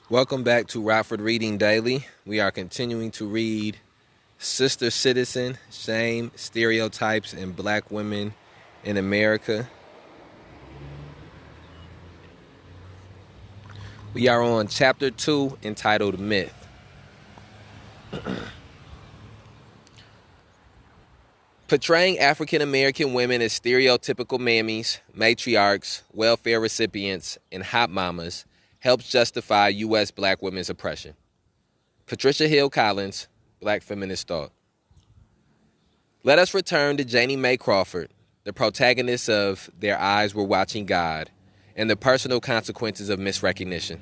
Welcome back to Rockford Reading Daily. We are continuing to read Sister Citizen, Shame, Stereotypes, and Black Women in America. We are on Chapter 2, entitled Myth. Portraying African American women as stereotypical mammies, matriarchs, welfare recipients, and hot mamas helps justify U.S. black women's oppression. Patricia Hill Collins, Black Feminist Thought. Let us return to Janie Mae Crawford, the protagonist of Their Eyes Were Watching God, and the personal consequences of misrecognition.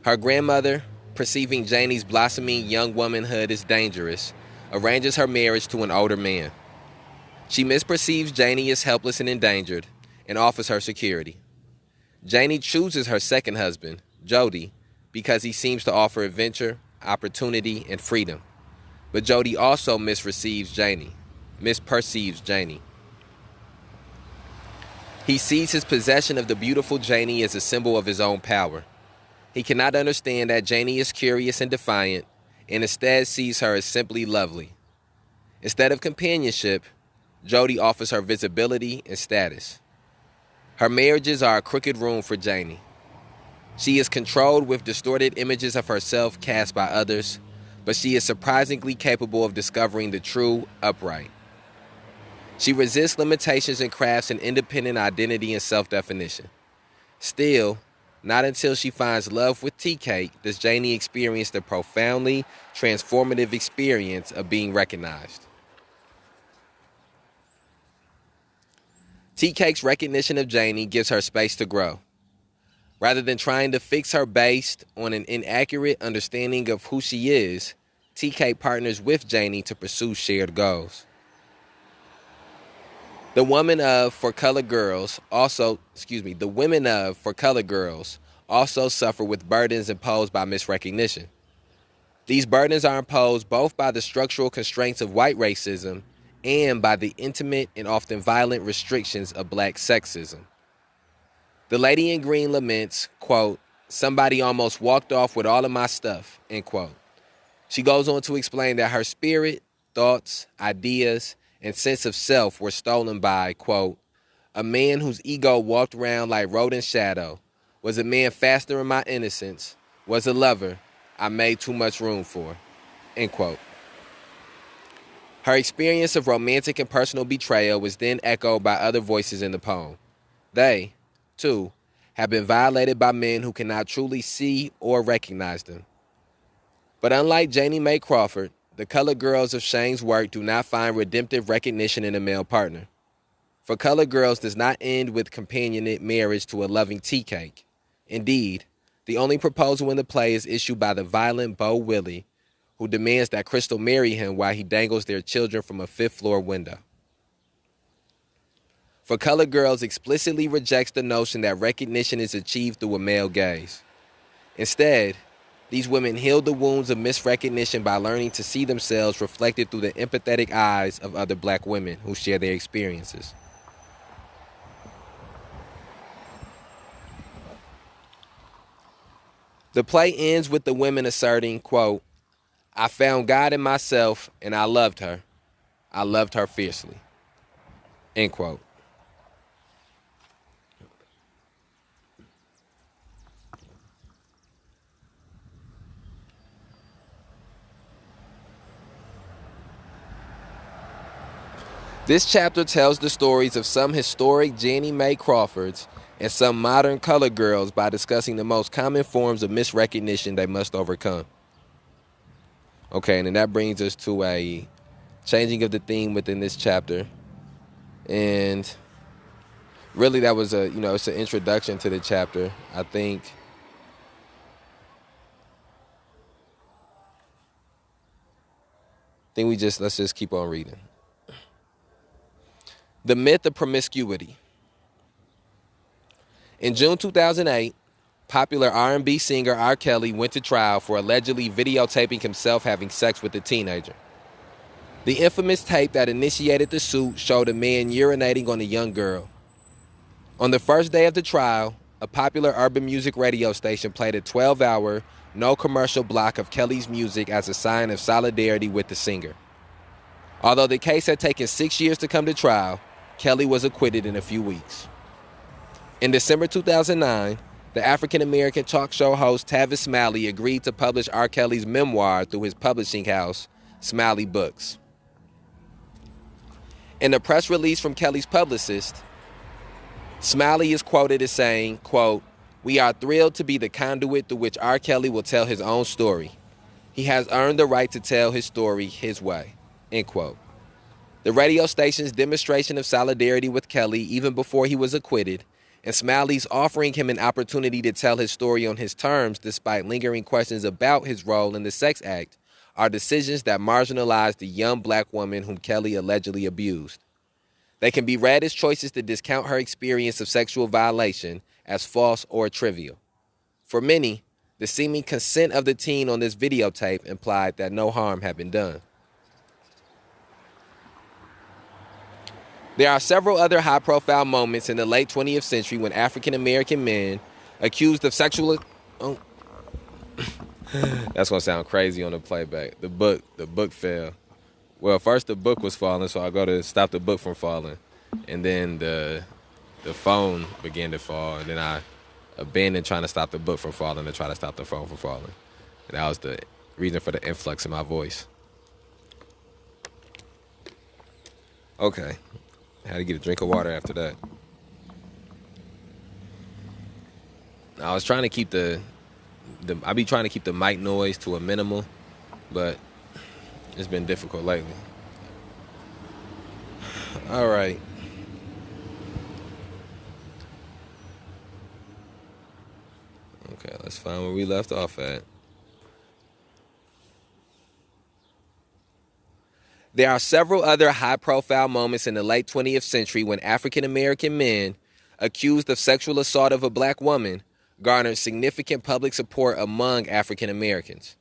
Her grandmother, perceiving Janie's blossoming young womanhood as dangerous, arranges her marriage to an older man. She misperceives Janie as helpless and endangered, and offers her security. Janie chooses her second husband, Jody, because he seems to offer adventure, opportunity, and freedom. But Jody also misperceives Janie. He sees his possession of the beautiful Janie as a symbol of his own power. He cannot understand that Janie is curious and defiant, and instead sees her as simply lovely. Instead of companionship, Jody offers her visibility and status. Her marriages are a crooked room for Janie. She is controlled with distorted images of herself cast by others, but she is surprisingly capable of discovering the true, upright. She resists limitations and crafts an independent identity and self-definition. Still, not until she finds love with tea cake does Janie experience the profoundly transformative experience of being recognized. Tea cake's recognition of Janie gives her space to grow. Rather than trying to fix her based on an inaccurate understanding of who she is, tea cake partners with Janie to pursue shared goals. The women of For Colored Girls also suffer with burdens imposed by misrecognition. These burdens are imposed both by the structural constraints of white racism and by the intimate and often violent restrictions of black sexism. The lady in green laments, quote, "Somebody almost walked off with all of my stuff," end quote. She goes on to explain that her spirit, thoughts, ideas, and sense of self were stolen by, quote, "a man whose ego walked around like rodent shadow, was a man faster in my innocence, was a lover I made too much room for," end quote. Her experience of romantic and personal betrayal was then echoed by other voices in the poem. They, too, have been violated by men who cannot truly see or recognize them. But unlike Janie Mae Crawford, the colored girls of Shane's work do not find redemptive recognition in a male partner. For Colored Girls does not end with companionate marriage to a loving tea cake. Indeed, the only proposal in the play is issued by the violent Bo Willie, who demands that Crystal marry him while he dangles their children from a fifth-floor window. For Colored Girls explicitly rejects the notion that recognition is achieved through a male gaze. Instead, these women heal the wounds of misrecognition by learning to see themselves reflected through the empathetic eyes of other black women who share their experiences. The play ends with the women asserting, quote, "I found God in myself and I loved her. I loved her fiercely," end quote. This chapter tells the stories of some historic Janie Mae Crawfords and some modern colored girls by discussing the most common forms of misrecognition they must overcome. Okay, and then that brings us to a changing of the theme within this chapter. And really that was it's an introduction to the chapter. I think let's just keep on reading. The Myth of Promiscuity. In June 2008, popular R&B singer R. Kelly went to trial for allegedly videotaping himself having sex with a teenager. The infamous tape that initiated the suit showed a man urinating on a young girl. On the first day of the trial, a popular urban music radio station played a 12-hour, no-commercial block of Kelly's music as a sign of solidarity with the singer. Although the case had taken 6 years to come to trial, Kelly was acquitted in a few weeks. In December 2009, the African-American talk show host Tavis Smiley agreed to publish R. Kelly's memoir through his publishing house, Smiley Books. In a press release from Kelly's publicist, Smiley is quoted as saying, quote, "We are thrilled to be the conduit through which R. Kelly will tell his own story. He has earned the right to tell his story his way," end quote. The radio station's demonstration of solidarity with Kelly even before he was acquitted, and Smiley's offering him an opportunity to tell his story on his terms despite lingering questions about his role in the sex act, are decisions that marginalize the young black woman whom Kelly allegedly abused. They can be read as choices to discount her experience of sexual violation as false or trivial. For many, the seeming consent of the teen on this videotape implied that no harm had been done. There are several other high-profile moments in the late 20th century when African-American men accused of sexual... Oh. That's going to sound crazy on the playback. The book fell. Well, first the book was falling, so I go to stop the book from falling. And then the phone began to fall, and then I abandoned trying to stop the book from falling to try to stop the phone from falling. And that was the reason for the influx in my voice. Okay. I had to get a drink of water after that. I was trying to keep I be trying to keep the mic noise to a minimal, but it's been difficult lately. All right. Okay, let's find where we left off at. There are several other high-profile moments in the late 20th century when African-American men accused of sexual assault of a black woman garnered significant public support among African Americans.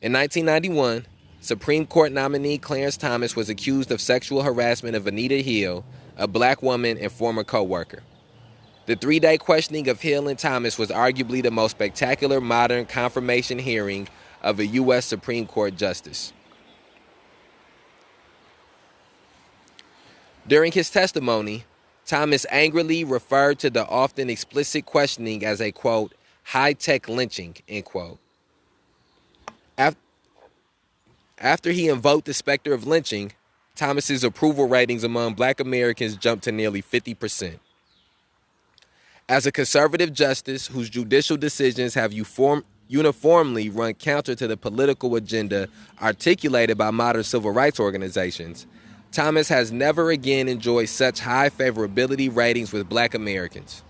In 1991, Supreme Court nominee Clarence Thomas was accused of sexual harassment of Anita Hill, a black woman and former co-worker. The 3-day questioning of Hill and Thomas was arguably the most spectacular modern confirmation hearing of a U.S. Supreme Court justice. During his testimony, Thomas angrily referred to the often explicit questioning as a, quote, high-tech lynching, end quote. After he invoked the specter of lynching, Thomas's approval ratings among black Americans jumped to nearly 50%. As a conservative justice whose judicial decisions have uniformly run counter to the political agenda articulated by modern civil rights organizations, Thomas has never again enjoyed such high favorability ratings with black Americans.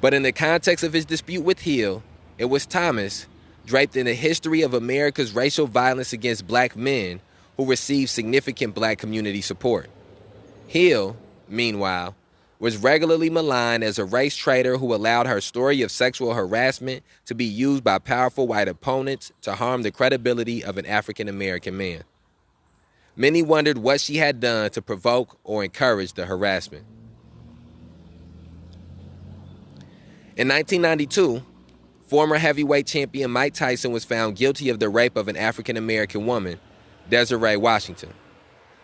But in the context of his dispute with Hill, it was Thomas, draped in the history of America's racial violence against black men, who received significant black community support. Hill, meanwhile, was regularly maligned as a race traitor who allowed her story of sexual harassment to be used by powerful white opponents to harm the credibility of an African American man. Many wondered what she had done to provoke or encourage the harassment. In 1992, former heavyweight champion Mike Tyson was found guilty of the rape of an African American woman, Desiree Washington.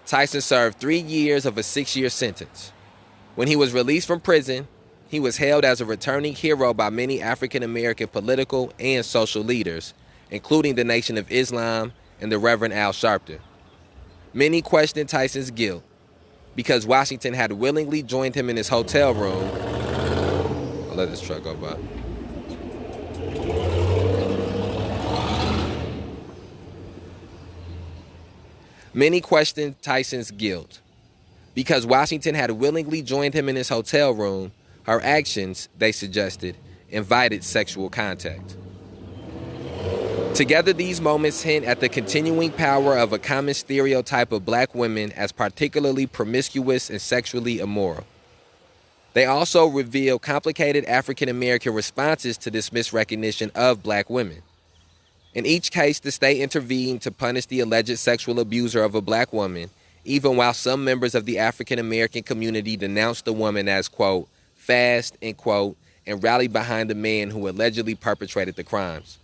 Tyson served 3 years of a 6-year sentence. When he was released from prison, he was hailed as a returning hero by many African American political and social leaders, including the Nation of Islam and the Reverend Al Sharpton. Many questioned Tyson's guilt because Washington had willingly joined him in his hotel room. I'll let this truck go by. Many questioned Tyson's guilt because Washington had willingly joined him in his hotel room. Her actions, they suggested, invited sexual contact. Together, these moments hint at the continuing power of a common stereotype of black women as particularly promiscuous and sexually immoral. They also reveal complicated African American responses to this misrecognition of black women. In each case, the state intervened to punish the alleged sexual abuser of a black woman, even while some members of the African American community denounced the woman as, quote, fast, end quote, and rally behind the man who allegedly perpetrated the crimes.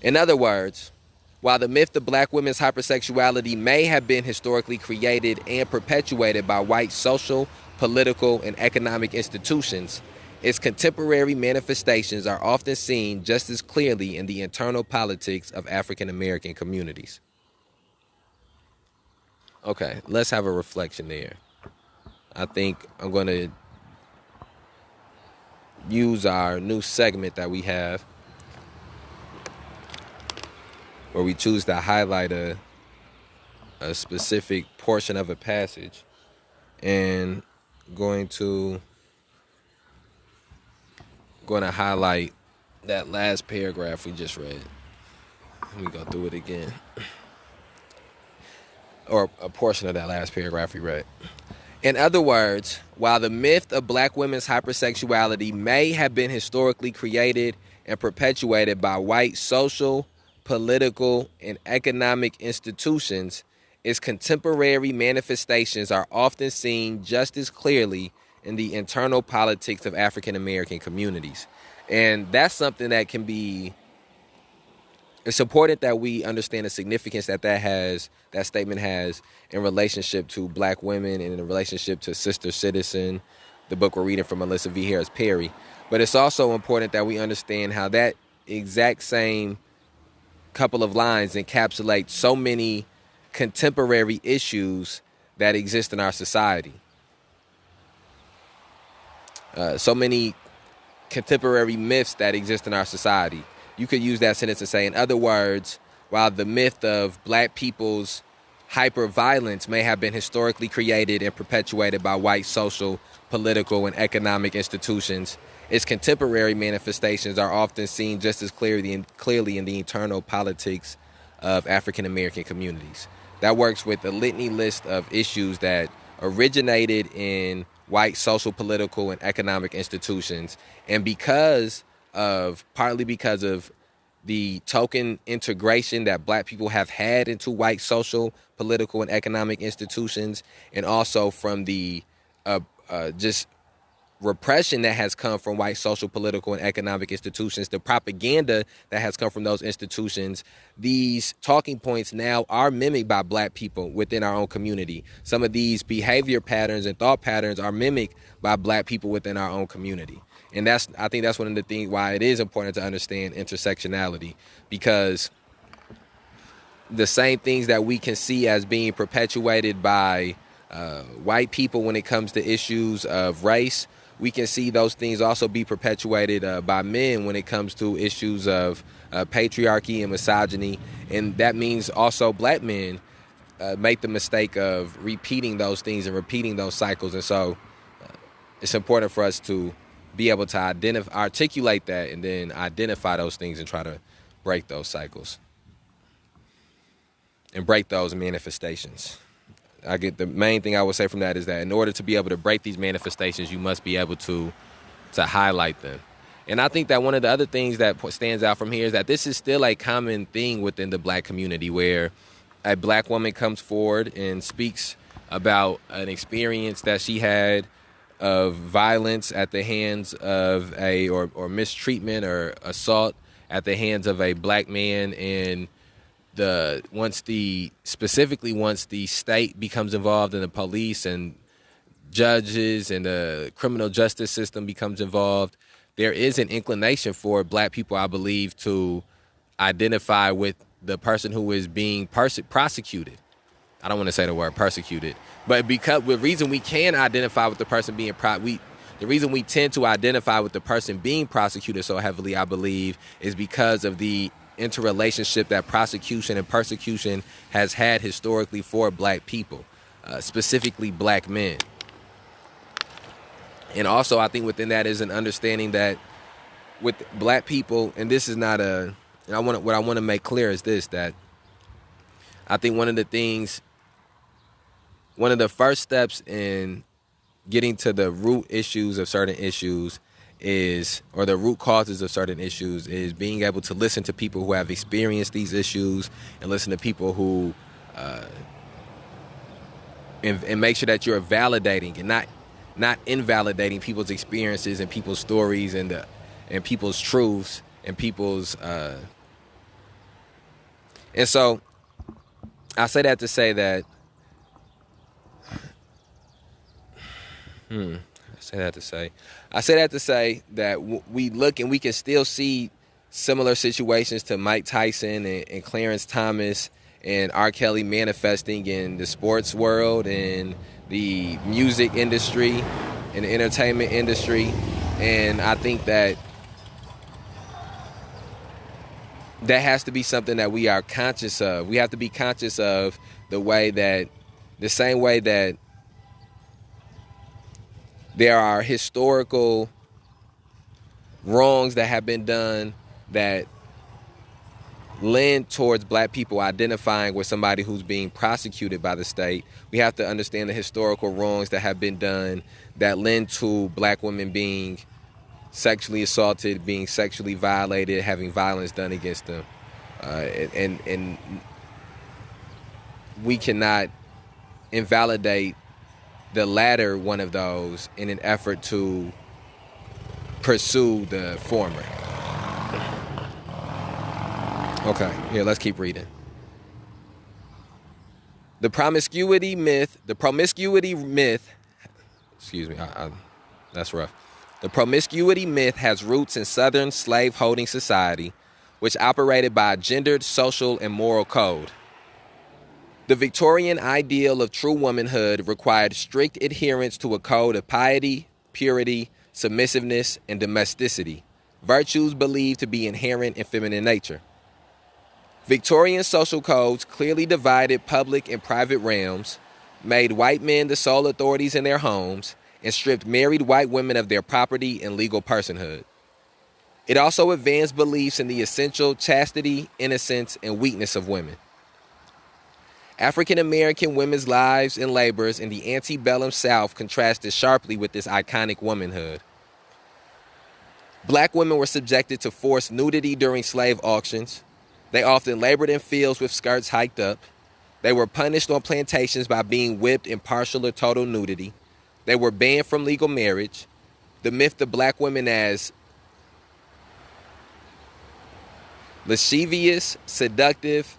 In other words, while the myth of black women's hypersexuality may have been historically created and perpetuated by white social, political, and economic institutions, its contemporary manifestations are often seen just as clearly in the internal politics of African American communities. Okay, let's have a reflection there. I think I'm going to use our new segment that we have, where we choose to highlight a specific portion of a passage, and going to highlight that last paragraph we just read. Let me go through it again. Or a portion of that last paragraph we read. In other words, while the myth of black women's hypersexuality may have been historically created and perpetuated by white social, political, and economic institutions, its contemporary manifestations are often seen just as clearly in the internal politics of African American communities. And that's something that can be, it's important that we understand the significance that statement has in relationship to black women and in relationship to Sister Citizen, the book we're reading from Melissa V. Harris Perry. But it's also important that we understand how that exact same couple of lines encapsulate so many contemporary issues that exist in our society. So many contemporary myths that exist in our society. You could use that sentence and say, in other words, while the myth of black people's hyper-violence may have been historically created and perpetuated by white social, political, and economic institutions, its contemporary manifestations are often seen just as clearly in the internal politics of African American communities. That works with a litany list of issues that originated in white social, political, and economic institutions, and partly because of the token integration that black people have had into white social, political, and economic institutions, and also from the just repression that has come from white social, political, and economic institutions, the propaganda that has come from those institutions. These talking points now are mimicked by black people within our own community. Some of these behavior patterns and thought patterns are mimicked by black people within our own community. And I think that's one of the things why it is important to understand intersectionality, because the same things that we can see as being perpetuated by white people when it comes to issues of race, we can see those things also be perpetuated by men when it comes to issues of patriarchy and misogyny. And that means also black men make the mistake of repeating those things and repeating those cycles. And so it's important for us to be able to articulate that and then identify those things and try to break those cycles and break those manifestations. The main thing I would say from that is that in order to be able to break these manifestations, you must be able to highlight them. And I think that one of the other things that stands out from here is that this is still a common thing within the black community, where a black woman comes forward and speaks about an experience that she had of violence at the hands of or mistreatment or assault at the hands of a black man, and once the state becomes involved and the police and judges and the criminal justice system becomes involved, there is an inclination for black people, I believe, to identify with the person who is being prosecuted. I don't want to say the word persecuted, but because the reason we can identify with the person being the reason we tend to identify with the person being prosecuted so heavily, I believe, is because of the interrelationship that prosecution and persecution has had historically for black people, specifically black men. And also, I think within that is an understanding that with black people, and this is not what I want to make clear is this, that I think one of the first steps in getting to the root issues of certain issues or the root causes of certain issues is being able to listen to people who have experienced these issues and listen to people who and make sure that you're validating and not invalidating people's experiences and people's stories and people's truths and people's and so I say that to say that I say that to say that we look and we can still see similar situations to Mike Tyson and Clarence Thomas and R. Kelly manifesting in the sports world and the music industry and the entertainment industry. And I think that has to be something that we are conscious of. We have to be conscious of the same way that there are historical wrongs that have been done that lend towards black people identifying with somebody who's being prosecuted by the state. We have to understand the historical wrongs that have been done that lend to black women being sexually assaulted, being sexually violated, having violence done against them. And we cannot invalidate the latter one of those in an effort to pursue the former. Okay, here, let's keep reading. The Promiscuity Myth, excuse me, that's rough. The Promiscuity Myth has roots in Southern slave-holding society, which operated by a gendered social and moral code. The Victorian ideal of true womanhood required strict adherence to a code of piety, purity, submissiveness, and domesticity, virtues believed to be inherent in feminine nature. Victorian social codes clearly divided public and private realms, made white men the sole authorities in their homes, and stripped married white women of their property and legal personhood. It also advanced beliefs in the essential chastity, innocence, and weakness of women. African American women's lives and labors in the antebellum South contrasted sharply with this iconic womanhood. Black women were subjected to forced nudity during slave auctions. They often labored in fields with skirts hiked up. They were punished on plantations by being whipped in partial or total nudity. They were banned from legal marriage. The myth of black women as lascivious, seductive.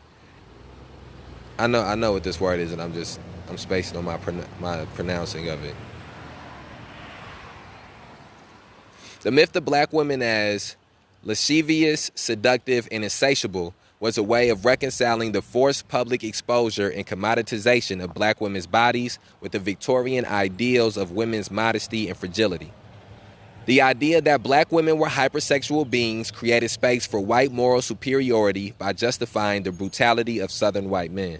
I know what this word is, and I'm spacing on my pronouncing of it. The myth of black women as lascivious, seductive, and insatiable was a way of reconciling the forced public exposure and commoditization of black women's bodies with the Victorian ideals of women's modesty and fragility. The idea that black women were hypersexual beings created space for white moral superiority by justifying the brutality of Southern white men.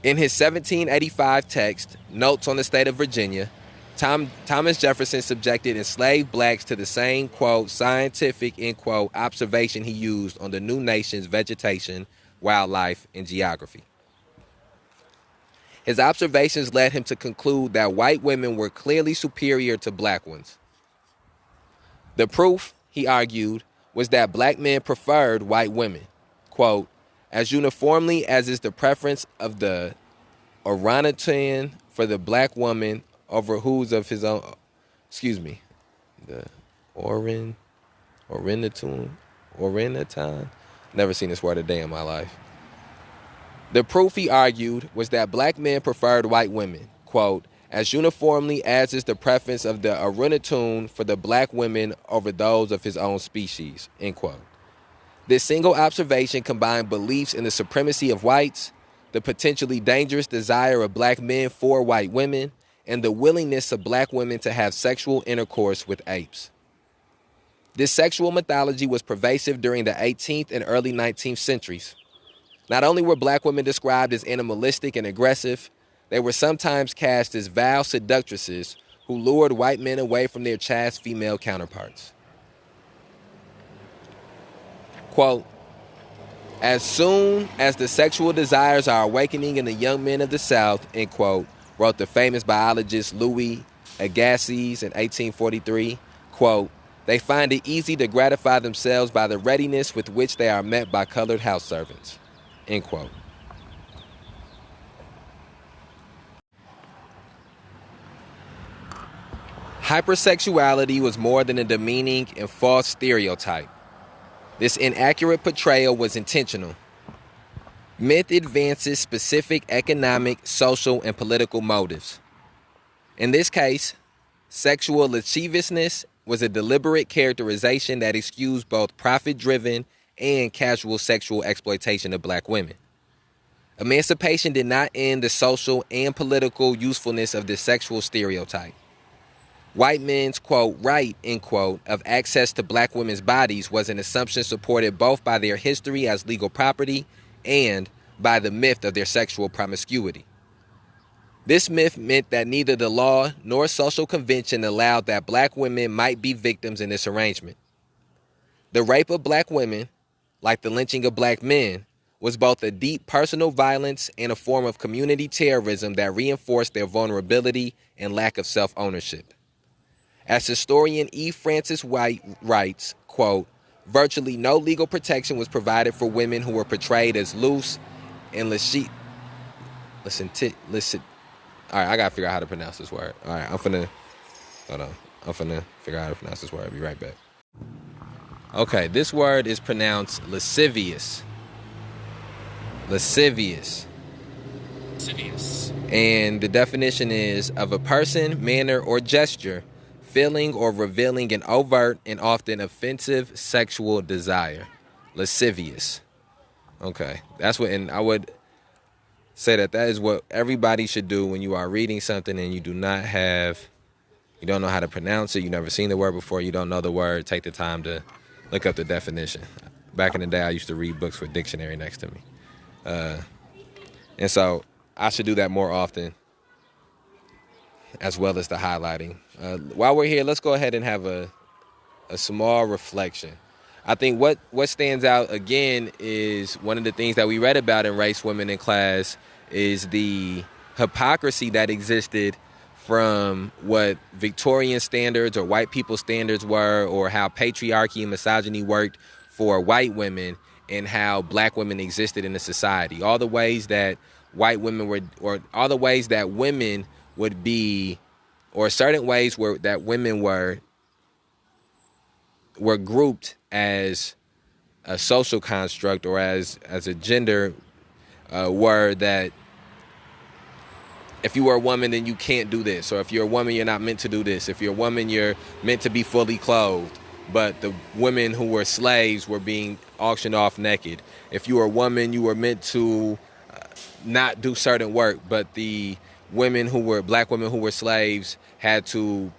In his 1785 text, Notes on the State of Virginia, Thomas Jefferson subjected enslaved blacks to the same, quote, scientific, end quote, observation he used on the new nation's vegetation, wildlife, and geography. His observations led him to conclude that white women were clearly superior to black ones. The proof, he argued, was that black men preferred white women, quote, as uniformly as is the preference of the orangutan for the black woman over whose of his own, the orangutan, never seen this word a day in my life. The proof, he argued, was that black men preferred white women, quote, as uniformly as is the preference of the orangutan for the black women over those of his own species, end quote. This single observation combined beliefs in the supremacy of whites, the potentially dangerous desire of black men for white women, and the willingness of black women to have sexual intercourse with apes. This sexual mythology was pervasive during the 18th and early 19th centuries. Not only were black women described as animalistic and aggressive, they were sometimes cast as vile seductresses who lured white men away from their chaste female counterparts. Quote, as soon as the sexual desires are awakening in the young men of the South, end quote, wrote the famous biologist Louis Agassiz in 1843, quote, they find it easy to gratify themselves by the readiness with which they are met by colored house servants, end quote. Hypersexuality was more than a demeaning and false stereotype. This inaccurate portrayal was intentional. Myth advances specific economic, social, and political motives. In this case, sexual lasciviousness was a deliberate characterization that excused both profit-driven and casual sexual exploitation of black women. Emancipation did not end the social and political usefulness of this sexual stereotype. White men's, quote, right, end quote, of access to black women's bodies was an assumption supported both by their history as legal property and by the myth of their sexual promiscuity. This myth meant that neither the law nor social convention allowed that black women might be victims in this arrangement. The rape of black women, like the lynching of black men, was both a deep personal violence and a form of community terrorism that reinforced their vulnerability and lack of self-ownership. As historian E. Francis White writes, quote, virtually no legal protection was provided for women who were portrayed as loose and lascivious. All right, I gotta figure out how to pronounce this word. All right, I'm finna figure out how to pronounce this word. I'll be right back. Okay, this word is pronounced lascivious. Lascivious. And the definition is of a person, manner, or gesture feeling or revealing an overt and often offensive sexual desire. Lascivious. Okay, that's what, and I would say that is what everybody should do when you are reading something and you don't know how to pronounce it, you've never seen the word before, you don't know the word, take the time to look up the definition. Back in the day, I used to read books with dictionary next to me. And so I should do that more often, as well as the highlighting. While we're here, let's go ahead and have a small reflection. I think what stands out again is one of the things that we read about in Race, Women, in class is the hypocrisy that existed from what Victorian standards or white people standards were, or how patriarchy and misogyny worked for white women and how black women existed in the society. All the ways that white women were, or all the ways that women would be, or certain ways that women were grouped as a social construct or as a gender word, that if you were a woman, then you can't do this. Or if you're a woman, you're not meant to do this. If you're a woman, you're meant to be fully clothed. But the women who were slaves were being auctioned off naked. If you were a woman, you were meant to not do certain work. But the black women who were slaves had to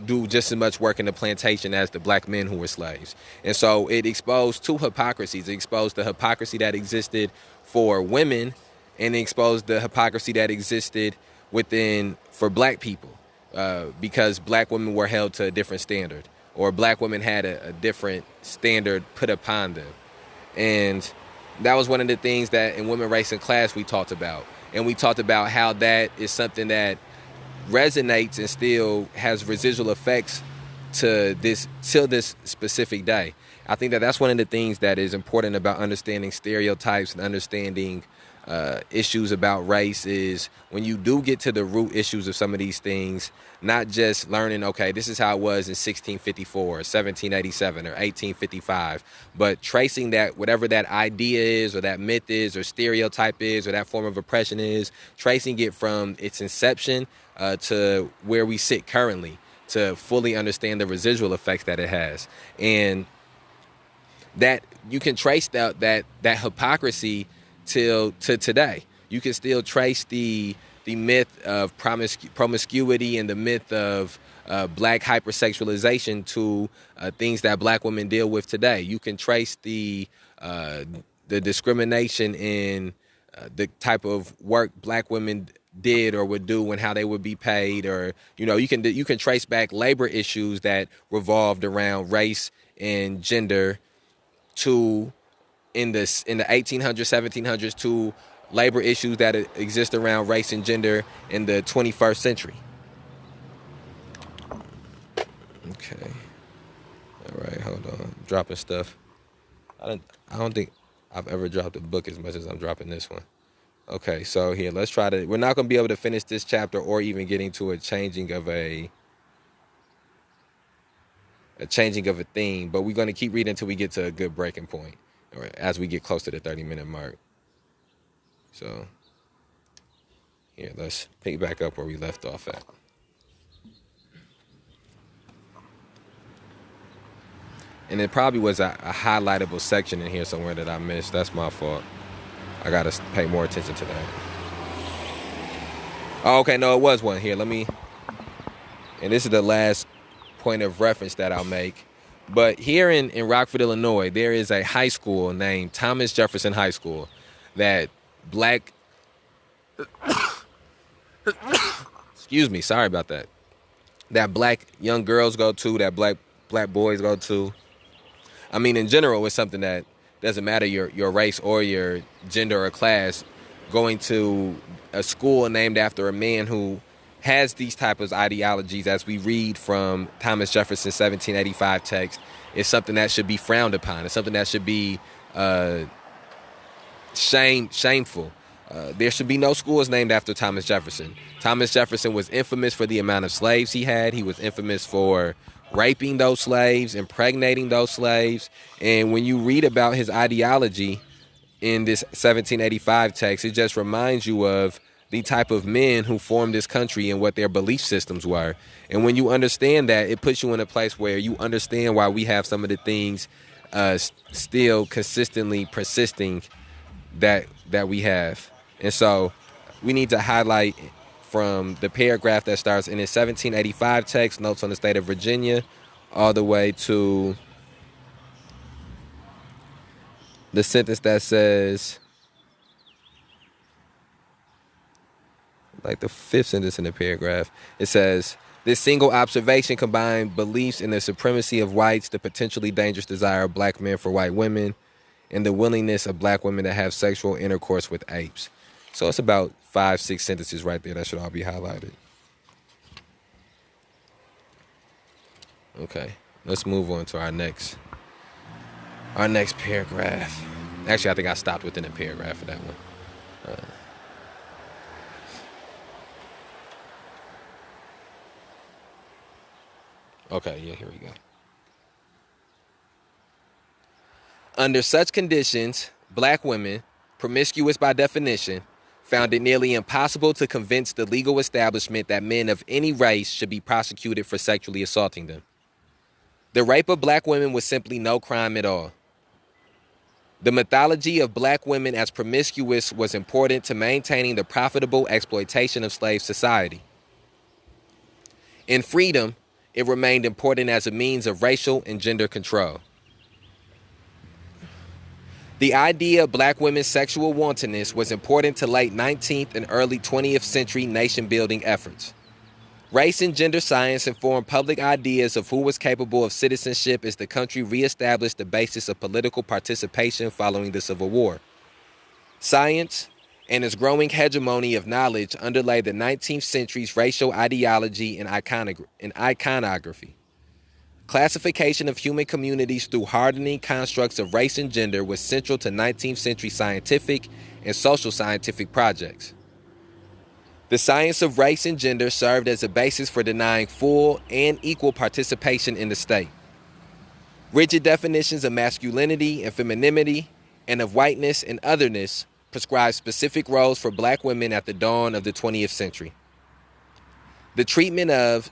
do just as much work in the plantation as the black men who were slaves. And so it exposed two hypocrisies. It exposed the hypocrisy that existed for women, and it exposed the hypocrisy that existed for black people, because black women were held to a different standard, or black women had a different standard put upon them. And that was one of the things that in Women, Race, and Class we talked about. And we talked about how that is something that resonates and still has residual effects till this specific day. I think that that's one of the things that is important about understanding stereotypes and understanding issues about race, is when you do get to the root issues of some of these things, not just learning, okay, this is how it was in 1654 or 1787 or 1855, but tracing that, whatever that idea is or that myth is or stereotype is or that form of oppression is, tracing it from its inception to where we sit currently, to fully understand the residual effects that it has. And that you can trace that hypocrisy till to today. You can still trace the myth of promiscuity and the myth of black hypersexualization to things that black women deal with today. You can trace the discrimination in the type of work black women did or would do and how they would be paid, or you can trace back labor issues that revolved around race and gender to in the 1800s, 1700s, to labor issues that exist around race and gender in the 21st century. Okay. All right, hold on. Dropping stuff. I don't think I've ever dropped a book as much as I'm dropping this one. Okay, so here, let's try to, we're not going to be able to finish this chapter or even getting to a changing of a a changing of a theme, but we're going to keep reading until we get to a good breaking point, or as we get close to the 30-minute mark. So, here, let's pick back up where we left off at. And it probably was a highlightable section in here somewhere that I missed. That's my fault. I got to pay more attention to that. Oh, okay, no, it was one here. And this is the last point of reference that I'll make. But here in Rockford, Illinois, there is a high school named Thomas Jefferson High School that black... excuse me, sorry about that. That black young girls go to, that black boys go to. I mean, in general, it's something that doesn't matter your race or your gender or class. Going to a school named after a man who has these types of ideologies, as we read from Thomas Jefferson's 1785 text, is something that should be frowned upon. It's something that should be shameful. There should be no schools named after Thomas Jefferson. Thomas Jefferson was infamous for the amount of slaves he had. He was infamous for raping those slaves, impregnating those slaves. And when you read about his ideology in this 1785 text, it just reminds you of the type of men who formed this country and what their belief systems were. And when you understand that, it puts you in a place where you understand why we have some of the things still consistently persisting that we have. And so we need to highlight from the paragraph that starts in his 1785 text, Notes on the State of Virginia, all the way to the sentence that says, like the fifth sentence in the paragraph, it says, this single observation combined beliefs in the supremacy of whites, the potentially dangerous desire of black men for white women, and the willingness of black women to have sexual intercourse with apes. So it's about 5-6 sentences right there that should all be highlighted. Okay, let's move on to our next paragraph. Actually, I think I stopped within a paragraph for that one. Okay, yeah, here we go. Under such conditions, black women, promiscuous by definition, found it nearly impossible to convince the legal establishment that men of any race should be prosecuted for sexually assaulting them. The rape of black women was simply no crime at all. The mythology of black women as promiscuous was important to maintaining the profitable exploitation of slave society. In freedom, it remained important as a means of racial and gender control. The idea of black women's sexual wantonness was important to late 19th and early 20th century nation-building efforts. Race and gender science informed public ideas of who was capable of citizenship as the country reestablished the basis of political participation following the Civil War. Science and its growing hegemony of knowledge underlay the 19th century's racial ideology and iconography. Classification of human communities through hardening constructs of race and gender was central to 19th century scientific and social scientific projects. The science of race and gender served as a basis for denying full and equal participation in the state. Rigid definitions of masculinity and femininity and of whiteness and otherness prescribed specific roles for black women at the dawn of the 20th century. The treatment of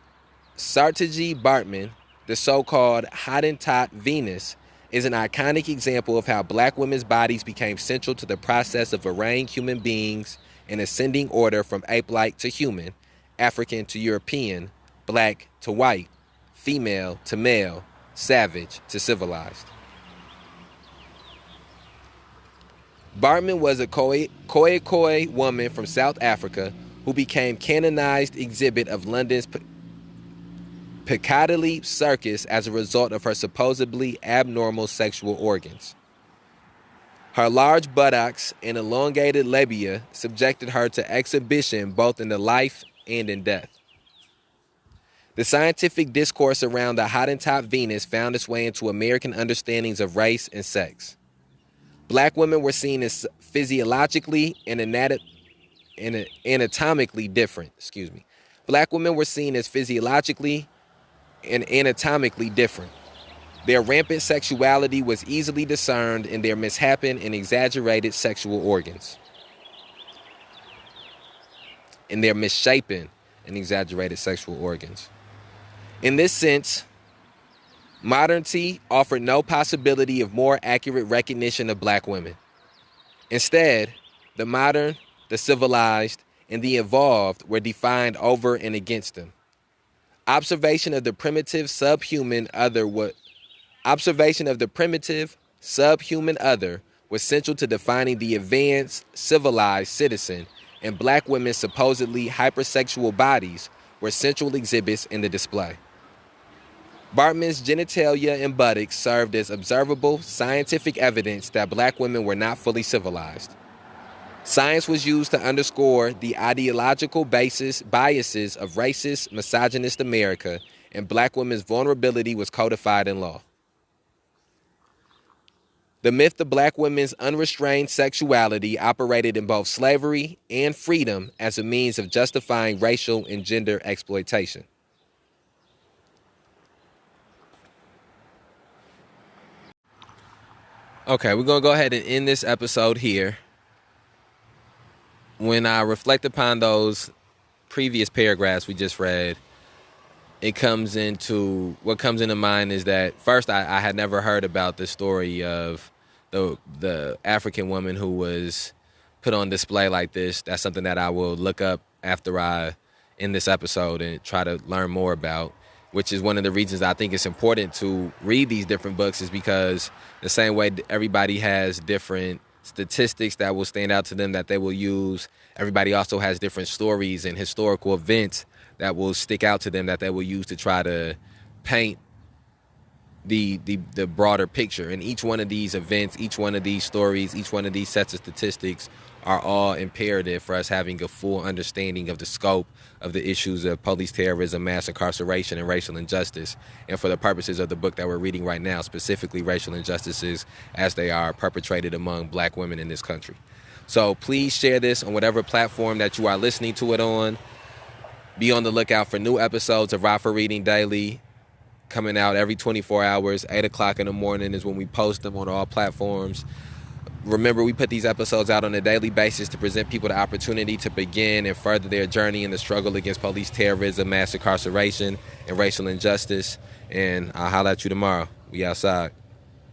Sartiji Bartman, the so-called Hottentot Venus, is an iconic example of how black women's bodies became central to the process of arraying human beings in ascending order from ape-like to human, African to European, black to white, female to male, savage to civilized. Bartman was a Khoikhoi woman from South Africa who became canonized exhibit of London's Piccadilly Circus as a result of her supposedly abnormal sexual organs. Her large buttocks and elongated labia subjected her to exhibition both in the life and in death. The scientific discourse around the Hottentot Venus found its way into American understandings of race and sex. Black women were seen as physiologically and anatomically different. Black women were seen as physiologically and anatomically different. Their rampant sexuality was easily discerned in their misshapen and exaggerated sexual organs. In their misshapen and exaggerated sexual organs. In this sense, modernity offered no possibility of more accurate recognition of black women. Instead, the modern, the civilized, and the evolved were defined over and against them. Observation of the primitive subhuman other was central to defining the advanced, civilized citizen, and black women's supposedly hypersexual bodies were central exhibits in the display. Bartman's genitalia and buttocks served as observable, scientific evidence that black women were not fully civilized. Science was used to underscore the ideological biases of racist, misogynist America, and black women's vulnerability was codified in law. The myth of black women's unrestrained sexuality operated in both slavery and freedom as a means of justifying racial and gender exploitation. Okay, we're going to go ahead and end this episode here. When I reflect upon those previous paragraphs we just read, what comes into mind is that first I had never heard about the story of the African woman who was put on display like this. That's something that I will look up after I end this episode and try to learn more about, which is one of the reasons I think it's important to read these different books, is because the same way everybody has different statistics that will stand out to them that they will use, everybody also has different stories and historical events that will stick out to them that they will use to try to paint the broader picture. And each one of these events, each one of these stories, each one of these sets of statistics are all imperative for us having a full understanding of the scope of the issues of police terrorism, mass incarceration, and racial injustice. And for the purposes of the book that we're reading right now, specifically racial injustices as they are perpetrated among black women in this country. So please share this on whatever platform that you are listening to it on. Be on the lookout for new episodes of Rockford Reading Daily coming out every 24 hours. 8 o'clock in the morning is when we post them on all platforms. Remember, we put these episodes out on a daily basis to present people the opportunity to begin and further their journey in the struggle against police terrorism, mass incarceration, and racial injustice. And I'll holler at you tomorrow. We outside.